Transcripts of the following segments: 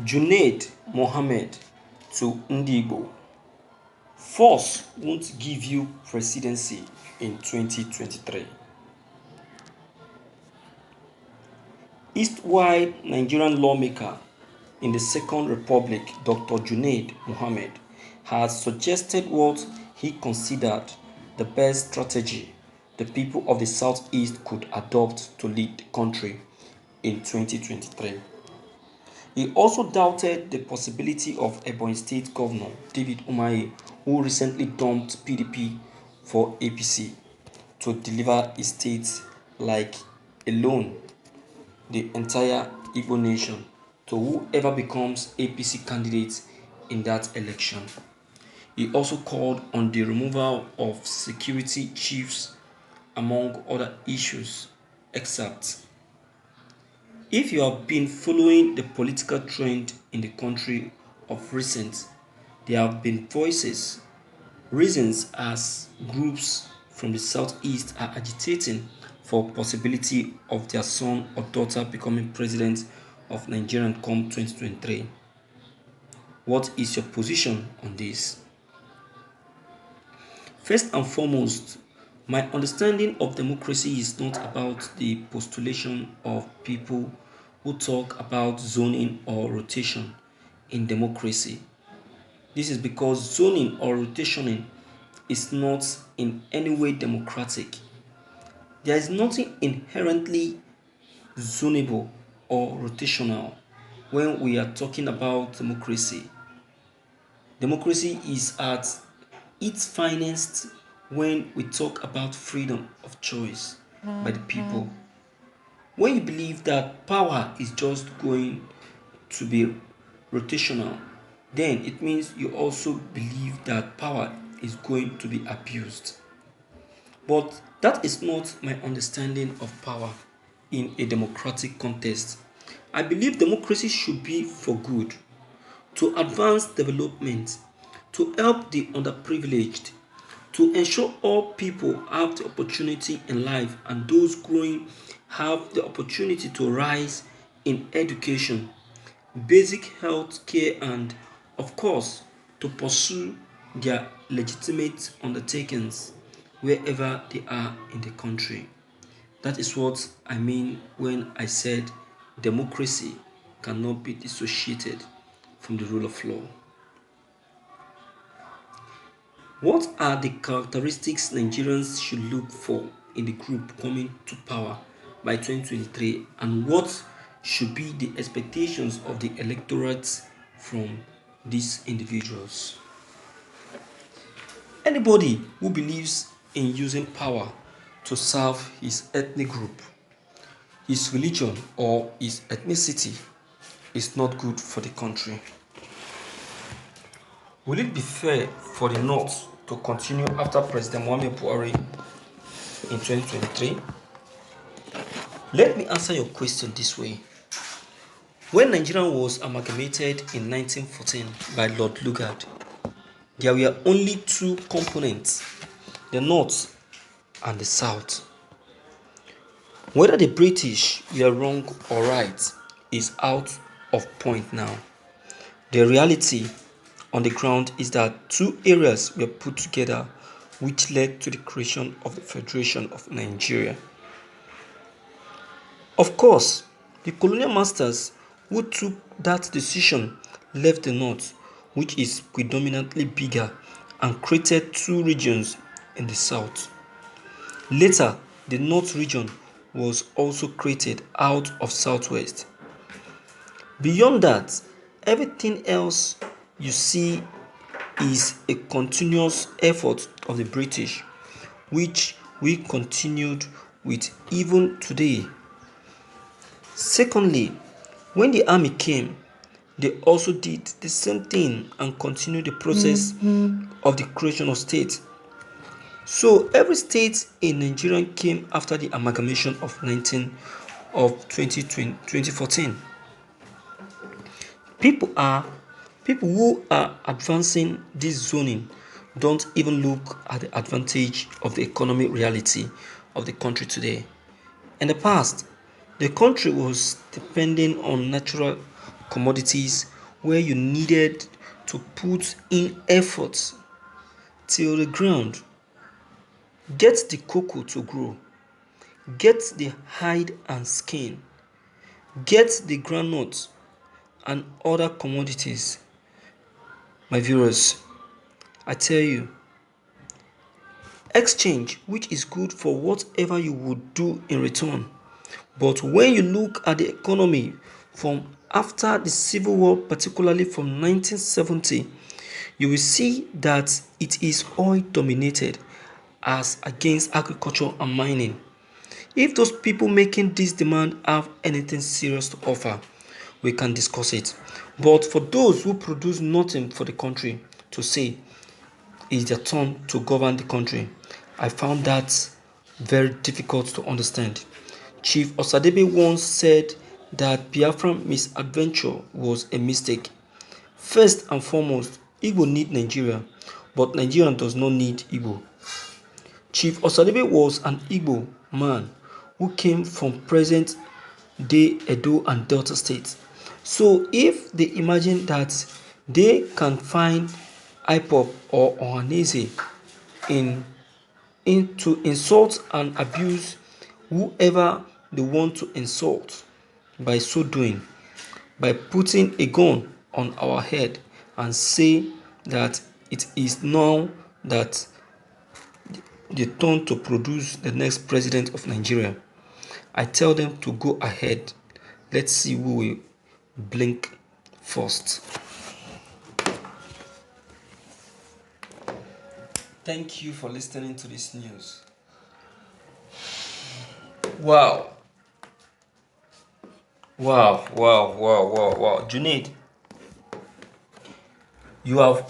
Junaid Mohammed to Ngigbo. Force won't give you presidency in 2023. East-wide Nigerian lawmaker in the Second Republic, Dr. Junaid Mohammed, has suggested what he considered the best strategy the people of the Southeast could adopt to lead the country in 2023. He also doubted the possibility of Ebonyi State Governor David Umahi, who recently dumped PDP for APC, to deliver a state like alone the entire Igbo nation to whoever becomes APC candidate in that election. He also called on the removal of security chiefs among other issues, except if you have been following the political trend in the country of recent, there have been reasons as groups from the southeast are agitating for possibility of their son or daughter becoming president of Nigeria come 2023. What is your position on this? First and foremost, my understanding of democracy is not about the postulation of people who talk about zoning or rotation in democracy. This is because zoning or rotationing is not in any way democratic. There is nothing inherently zonable or rotational when we are talking about democracy. Democracy is at its finest when we talk about freedom of choice by the people. When you believe that power is just going to be rotational, then it means you also believe that power is going to be abused. But that is not my understanding of power in a democratic context. I believe democracy should be for good, to advance development, to help the underprivileged, to ensure all people have the opportunity in life and those growing have the opportunity to rise in education, basic health care, and, of course, to pursue their legitimate undertakings wherever they are in the country. That is what I mean when I said democracy cannot be dissociated from the rule of law. What are the characteristics Nigerians should look for in the group coming to power by 2023, and what should be the expectations of the electorate from these individuals? Anybody who believes in using power to serve his ethnic group, his religion, or his ethnicity is not good for the country. Will it be fair for the North to continue after President Muhammadu Buhari in 2023? Let me answer your question this way. When Nigeria was amalgamated in 1914 by Lord Lugard, there were only two components, the North and the South. Whether the British were wrong or right is out of point now. The reality on the ground is that two areas were put together which led to the creation of the Federation of Nigeria. Of course, the colonial masters who took that decision left the North, which is predominantly bigger, and created two regions in the South. Later, the North region was also created out of Southwest. Beyond that, everything else you see is a continuous effort of the British, which we continued with even today. Secondly, when the army came, they also did the same thing and continued the process of the creation of states. So every state in Nigeria came after the amalgamation of 2014. People who are advancing this zoning don't even look at the advantage of the economic reality of the country today. In the past, the country was depending on natural commodities where you needed to put in effort till the ground. Get the cocoa to grow. Get the hide and skin. Get the groundnuts and other commodities. My viewers, I tell you, exchange, which is good for whatever you would do in return. But when you look at the economy from after the Civil War, particularly from 1970, you will see that it is oil dominated as against agriculture and mining. If those people making this demand have anything serious to offer, we can discuss it. But for those who produce nothing for the country to say it's their turn to govern the country, I found that very difficult to understand. Chief Osadebe once said that Biafran misadventure was a mistake. First and foremost, Igbo need Nigeria, but Nigeria does not need Igbo. Chief Osadebe was an Igbo man who came from present-day Edo and Delta states. So if they imagine that they can find IPOP or Ohanese to insult and abuse whoever they want to insult, by so doing, by putting a gun on our head and say that it is now that the turn to produce the next president of Nigeria, I tell them to go ahead. Let's see who will blink first. Thank you for listening to this news. Wow. Junaid, you have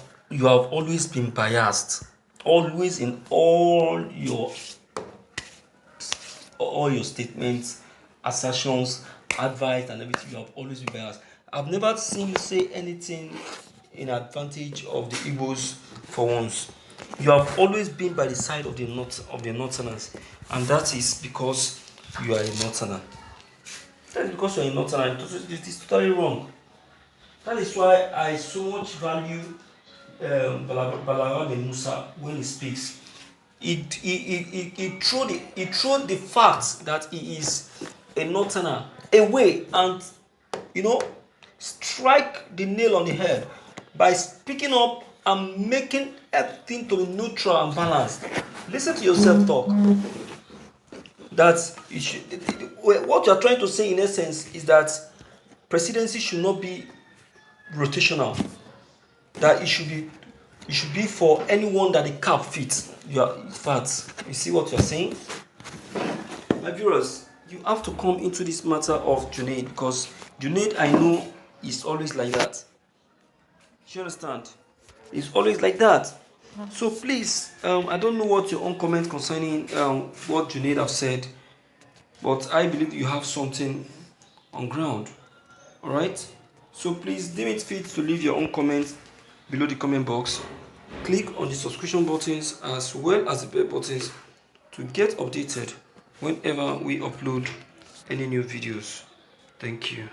always been biased. Always in all your statements, assertions, advice, and everything, you have always been biased. I've never seen you say anything in advantage of the Igbos for once. You have always been by the side of the Northerners, and that is because you are a Northerner. That is because you are a Northerner. It is totally wrong. That is why I so much value Balaram Musa when he speaks. He threw the fact that he is a Northerner away and, strike the nail on the head by speaking up and making everything to be neutral and balanced. Listen to yourself talk. That what you are trying to say in essence is that presidency should not be rotational. That it should be for anyone that the cap fits. In fact, you see what you are saying? My viewers, you have to come into this matter of Junaid, because Junaid, I know, is always like that. You understand? It's always like that. So please, I don't know what your own comment concerning what Junaid have said, but I believe you have something on ground. All right? So please deem it fit to leave your own comments below the comment box. Click on the subscription buttons as well as the bell buttons to get updated whenever we upload any new videos. Thank you.